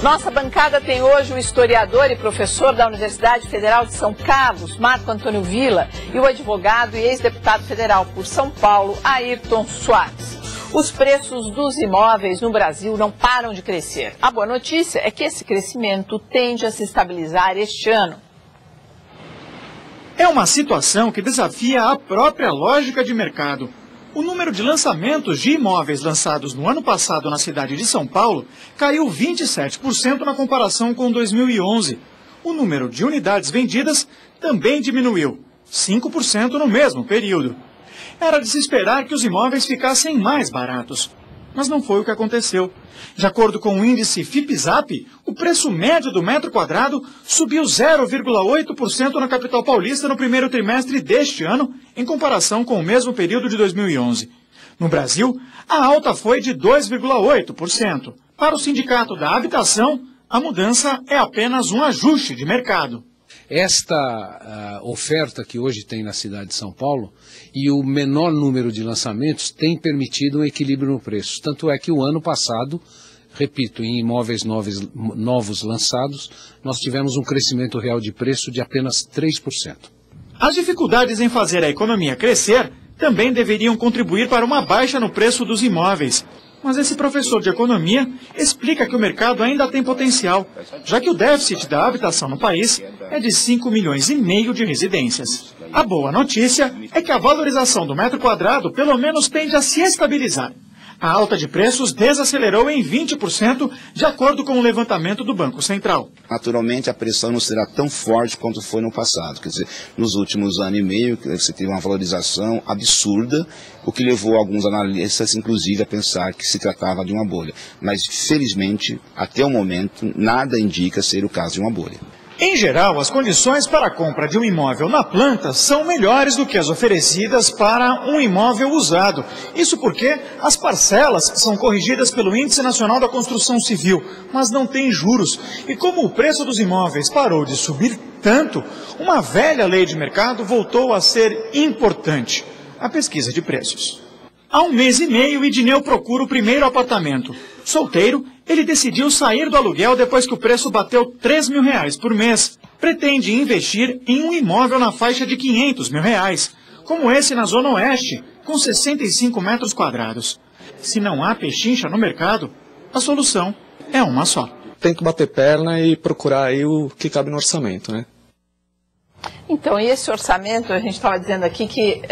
Nossa bancada tem hoje o historiador e professor da Universidade Federal de São Carlos, Marco Antônio Villa, e o advogado e ex-deputado federal por São Paulo, Ayrton Soares. Os preços dos imóveis no Brasil não param de crescer. A boa notícia é que esse crescimento tende a se estabilizar este ano. É uma situação que desafia a própria lógica de mercado. O número de lançamentos de imóveis lançados no ano passado na cidade de São Paulo caiu 27% na comparação com 2011. O número de unidades vendidas também diminuiu, 5% no mesmo período. Era de se esperar que os imóveis ficassem mais baratos, mas não foi o que aconteceu. De acordo com o índice FIPZAP, o preço médio do metro quadrado subiu 0,8% na capital paulista no primeiro trimestre deste ano, em comparação com o mesmo período de 2011. No Brasil, a alta foi de 2,8%. Para o Sindicato da Habitação, a mudança é apenas um ajuste de mercado. Esta oferta que hoje tem na cidade de São Paulo e o menor número de lançamentos tem permitido um equilíbrio no preço. Tanto é que o ano passado, repito, em imóveis novos lançados, nós tivemos um crescimento real de preço de apenas 3%. As dificuldades em fazer a economia crescer também deveriam contribuir para uma baixa no preço dos imóveis. Mas esse professor de economia explica que o mercado ainda tem potencial, já que o déficit da habitação no país é de 5,5 milhões de residências. A boa notícia é que a valorização do metro quadrado pelo menos tende a se estabilizar. A alta de preços desacelerou em 20%, de acordo com o levantamento do Banco Central. Naturalmente, a pressão não será tão forte quanto foi no passado. Quer dizer, nos últimos anos e meio, você teve uma valorização absurda, o que levou alguns analistas, inclusive, a pensar que se tratava de uma bolha. Mas, felizmente, até o momento, nada indica ser o caso de uma bolha. Em geral, as condições para a compra de um imóvel na planta são melhores do que as oferecidas para um imóvel usado. Isso porque as parcelas são corrigidas pelo Índice Nacional da Construção Civil, mas não tem juros. E como o preço dos imóveis parou de subir tanto, uma velha lei de mercado voltou a ser importante: a pesquisa de preços. Há 1 mês e meio, Idineu procura o primeiro apartamento. Solteiro, ele decidiu sair do aluguel depois que o preço bateu R$3 mil por mês. Pretende investir em um imóvel na faixa de R$500 mil, como esse na Zona Oeste, com 65 metros quadrados. Se não há pechincha no mercado, a solução é uma só. Tem que bater perna e procurar aí o que cabe no orçamento, né? Então, e esse orçamento, a gente estava dizendo aqui que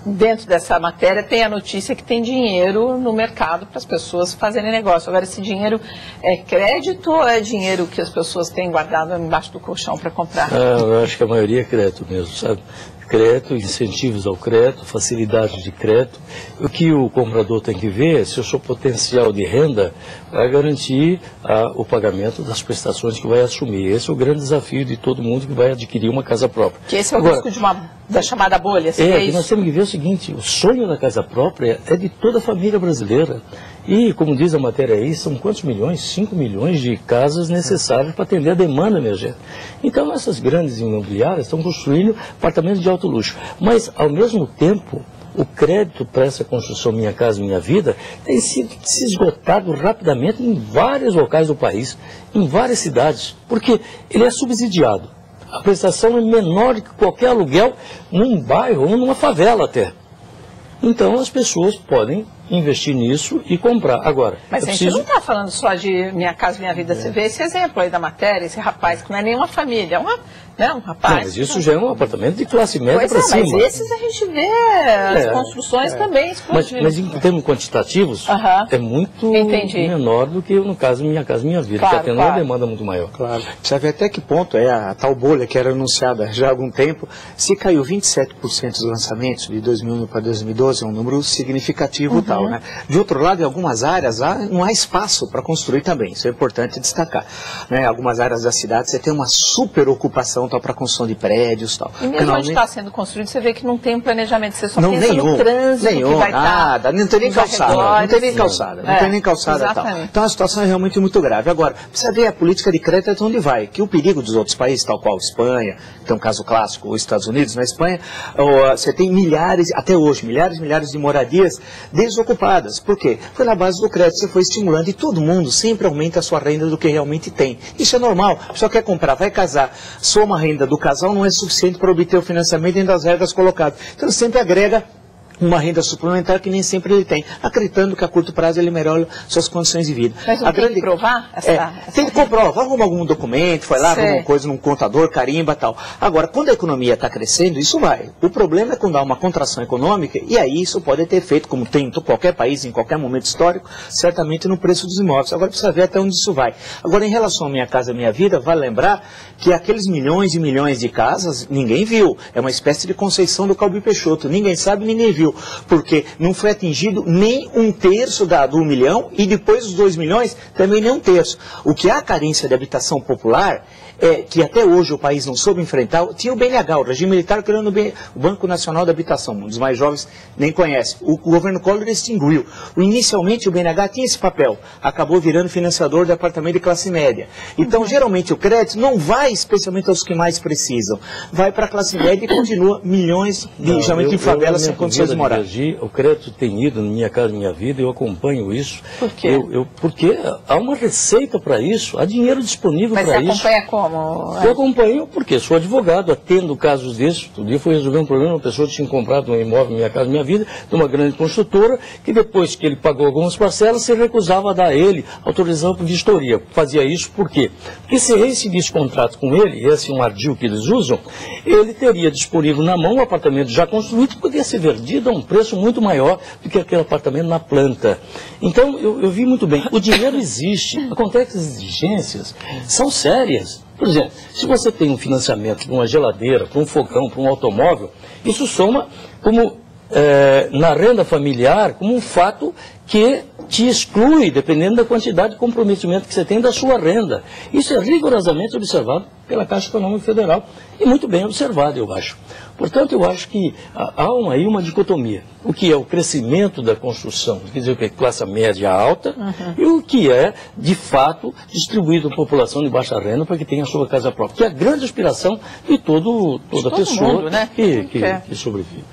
dentro dessa matéria tem a notícia que tem dinheiro no mercado para as pessoas fazerem negócio. Agora, esse dinheiro é crédito ou é dinheiro que as pessoas têm guardado embaixo do colchão para comprar? Eu acho que a maioria é crédito mesmo, sabe? Crédito, incentivos ao crédito, facilidade de crédito. O que o comprador tem que ver é se o seu potencial de renda vai garantir o pagamento das prestações que vai assumir. Esse é o grande desafio de todo mundo que vai adquirir uma casa própria. Que esse é o risco da chamada bolha? Que nós temos que ver o seguinte: o sonho da casa própria é de toda a família brasileira. E, como diz a matéria aí, são quantos milhões? 5 milhões de casas necessárias para atender a demanda, minha gente. Então, essas grandes imobiliárias estão construindo apartamentos de alto luxo. Mas, ao mesmo tempo, o crédito para essa construção Minha Casa Minha Vida tem sido se esgotado rapidamente em vários locais do país, em várias cidades, porque ele é subsidiado. A prestação é menor que qualquer aluguel num bairro ou numa favela até. Então, as pessoas podem investir nisso e comprar. Agora, mas a gente não está falando só de Minha Casa Minha Vida. Você vê esse exemplo aí da matéria, esse rapaz que não é nenhuma família, um rapaz. Não, mas isso já é um apartamento de classe média para cima. Mas esses a gente vê, as construções também explodindo. Mas em termos quantitativos, é muito menor do que no caso Minha Casa Minha Vida, que está tendo uma demanda muito maior. Claro. Precisa ver até que ponto é a tal bolha que era anunciada já há algum tempo. Se caiu 27% dos lançamentos de 2001 para 2012, é um número significativo tal, né? De outro lado, em algumas áreas não há espaço para construir também, isso é importante destacar, né? Algumas áreas da cidade você tem uma super ocupação para a construção de prédios tal. E mesmo onde está sendo construído, você vê que não tem um planejamento, você só pensa no trânsito que vai nada, não tem nem calçada, não tem nem calçada, não tem nem calçada tal. Então a situação é realmente muito grave. Agora, precisa ver a política de crédito até onde vai, que o perigo dos outros países, tal qual Espanha, que é um caso clássico, os Estados Unidos, na Espanha, você tem milhares, até hoje, milhares de moradias desocupadas ocupadas. Por quê? Foi na base do crédito, você foi estimulando e todo mundo sempre aumenta a sua renda do que realmente tem. Isso é normal. A pessoa quer comprar, vai casar, soma a renda do casal, não é suficiente para obter o financiamento dentro das regras colocadas. Então ele sempre agrega uma renda suplementar que nem sempre ele tem, acreditando que a curto prazo ele melhora suas condições de vida. Mas não tem que provar essa tem que comprovar, arruma algum documento, foi lá, arruma uma coisa num contador, carimba e tal. Agora, quando a economia está crescendo, isso vai. O problema é quando há uma contração econômica, e aí isso pode ter efeito, como tem em qualquer país, em qualquer momento histórico, certamente no preço dos imóveis. Agora precisa ver até onde isso vai. Agora, em relação à Minha Casa Minha Vida, vale lembrar que aqueles milhões e milhões de casas, ninguém viu. É uma espécie de Conceição do Calbi Peixoto. Ninguém sabe, ninguém viu. Porque não foi atingido nem 1/3 do 1 milhão e depois dos 2 milhões também nem 1/3. O que há carência de habitação popular, que até hoje o país não soube enfrentar, tinha o BNH, o regime militar criando o Banco Nacional da Habitação, um dos mais jovens nem conhece. O governo Collor extinguiu. Inicialmente o BNH tinha esse papel, acabou virando financiador de apartamento de classe média. Então geralmente o crédito não vai especialmente aos que mais precisam, vai para a classe média e continua milhões geralmente em favelas sem condições de morar. O crédito tem ido na Minha Casa Minha Vida, eu acompanho isso. Por quê? Porque há uma receita para isso, há dinheiro disponível para isso. Mas você acompanha como? Eu acompanho porque sou advogado, atendo casos desses. Outro dia fui resolver um problema, uma pessoa tinha comprado um imóvel Minha Casa Minha Vida, de uma grande construtora, que depois que ele pagou algumas parcelas, se recusava a dar a ele autorização para vistoria. Fazia isso por quê? Porque se rescindisse contrato com ele, esse é um ardil que eles usam, ele teria disponível na mão um apartamento já construído que poderia ser vendido a um preço muito maior do que aquele apartamento na planta. Então, eu vi muito bem. O dinheiro existe, acontece que as exigências são sérias. Por exemplo, se você tem um financiamento para uma geladeira, para um fogão, para um automóvel, isso soma como na renda familiar como um fato que te exclui, dependendo da quantidade de comprometimento que você tem da sua renda. Isso é rigorosamente observado pela Caixa Econômica Federal e muito bem observado, eu acho. Portanto, eu acho que há aí uma dicotomia. O que é o crescimento da construção, quer dizer, o que é classe média alta, e o que é, de fato, distribuído à população de baixa renda para que tenha a sua casa própria, que é a grande aspiração de toda pessoa mundo, né? que sobrevive.